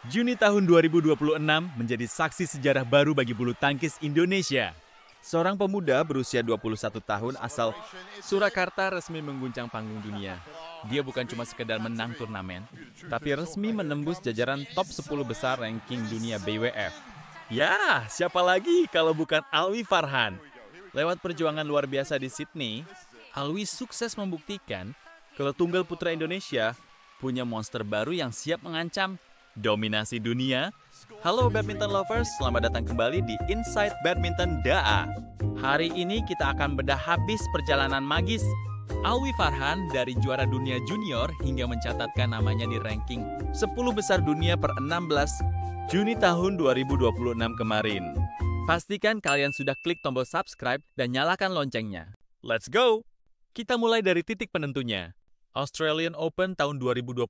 Juni tahun 2026 menjadi saksi sejarah baru bagi bulu tangkis Indonesia. Seorang pemuda berusia 21 tahun asal Surakarta resmi mengguncang panggung dunia. Dia bukan cuma sekedar menang turnamen, tapi resmi menembus jajaran top 10 besar ranking dunia BWF. Ya, siapa lagi kalau bukan Alwi Farhan? Lewat perjuangan luar biasa di Sydney, Alwi sukses membuktikan kalau tunggal putra Indonesia punya monster baru yang siap mengancam dominasi dunia. Halo badminton lovers, selamat datang kembali di Inside Badminton DAA. Hari ini kita akan bedah habis perjalanan magis Alwi Farhan dari juara dunia junior hingga mencatatkan namanya di ranking 10 besar dunia per 16 Juni tahun 2026 kemarin. Pastikan kalian sudah klik tombol subscribe dan nyalakan loncengnya. Let's go! Kita mulai dari titik penentunya. Australian Open tahun 2026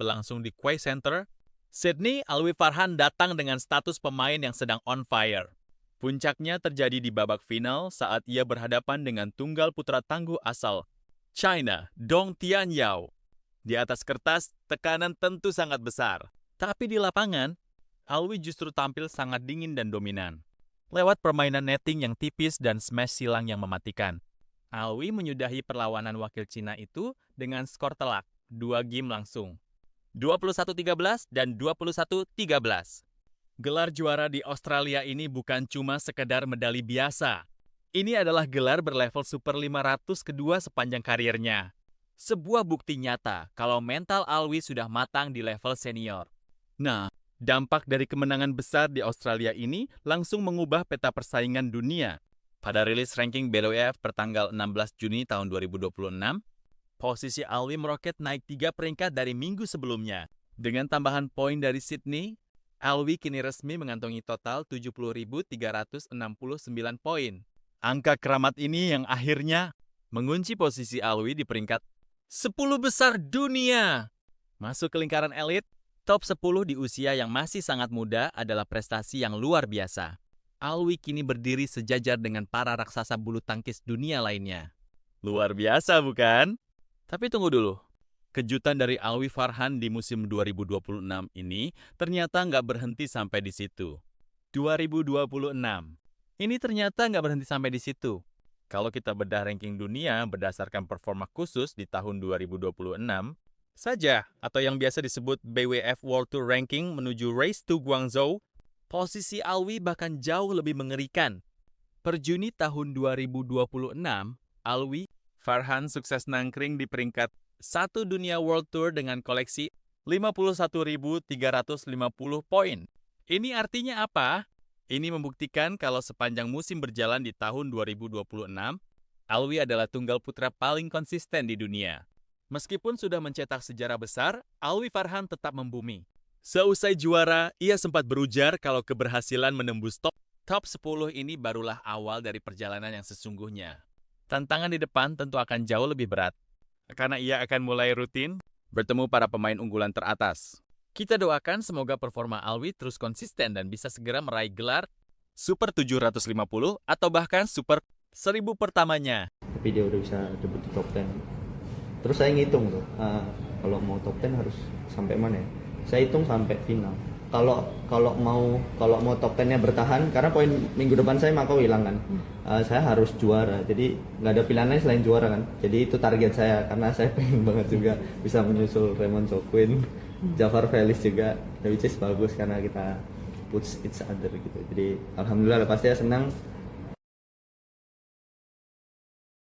berlangsung di Quay Center, Sydney. Alwi Farhan datang dengan status pemain yang sedang on fire. Puncaknya terjadi di babak final saat ia berhadapan dengan tunggal putra tangguh asal China, Dong Tianyao. Di atas kertas, tekanan tentu sangat besar. Tapi di lapangan, Alwi justru tampil sangat dingin dan dominan. Lewat permainan netting yang tipis dan smash silang yang mematikan, Alwi menyudahi perlawanan wakil Cina itu dengan skor telak, 2 game langsung. 21-13 dan 21-13. Gelar juara di Australia ini bukan cuma sekedar medali biasa. Ini adalah gelar berlevel Super 500 kedua sepanjang karirnya. Sebuah bukti nyata kalau mental Alwi sudah matang di level senior. Nah, dampak dari kemenangan besar di Australia ini langsung mengubah peta persaingan dunia. Pada rilis ranking BWF pertanggal 16 Juni tahun 2026, posisi Alwi meroket naik 3 peringkat dari minggu sebelumnya. Dengan tambahan poin dari Sydney, Alwi kini resmi mengantongi total 70.369 poin. Angka keramat ini yang akhirnya mengunci posisi Alwi di peringkat 10 besar dunia. Masuk ke lingkaran elit, top 10 di usia yang masih sangat muda adalah prestasi yang luar biasa. Alwi kini berdiri sejajar dengan para raksasa bulu tangkis dunia lainnya. Luar biasa bukan? Tapi tunggu dulu, kejutan dari Alwi Farhan di musim 2026 ini ternyata nggak berhenti sampai di situ. 2026, ini ternyata nggak berhenti sampai di situ. Kalau kita bedah ranking dunia berdasarkan performa khusus di tahun 2026 saja, atau yang biasa disebut BWF World Tour Ranking menuju Race to Guangzhou, posisi Alwi bahkan jauh lebih mengerikan. Per Juni tahun 2026, Alwi Farhan sukses nangkring di peringkat 1 dunia World Tour dengan koleksi 51.350 poin. Ini artinya apa? Ini membuktikan kalau sepanjang musim berjalan di tahun 2026, Alwi adalah tunggal putra paling konsisten di dunia. Meskipun sudah mencetak sejarah besar, Alwi Farhan tetap membumi. Seusai juara, ia sempat berujar kalau keberhasilan menembus top 10 ini barulah awal dari perjalanan yang sesungguhnya. Tantangan di depan tentu akan jauh lebih berat, karena ia akan mulai rutin bertemu para pemain unggulan teratas. Kita doakan semoga performa Alwi terus konsisten dan bisa segera meraih gelar Super 750 atau bahkan Super 1000 pertamanya. Tapi dia udah bisa debut di top 10. Terus saya ngitung tuh, kalau mau top 10 harus sampai mana ya? Saya hitung sampai final. Kalau mau top 10-nya bertahan, karena poin minggu depan saya Makau hilang kan, saya harus juara. Jadi nggak ada pilihan lain selain juara kan. Jadi itu target saya, karena saya pengen banget juga bisa menyusul Raymond Sokwin, Jafar Felix juga, which is bagus karena kita push each other gitu. Jadi alhamdulillah pasti saya senang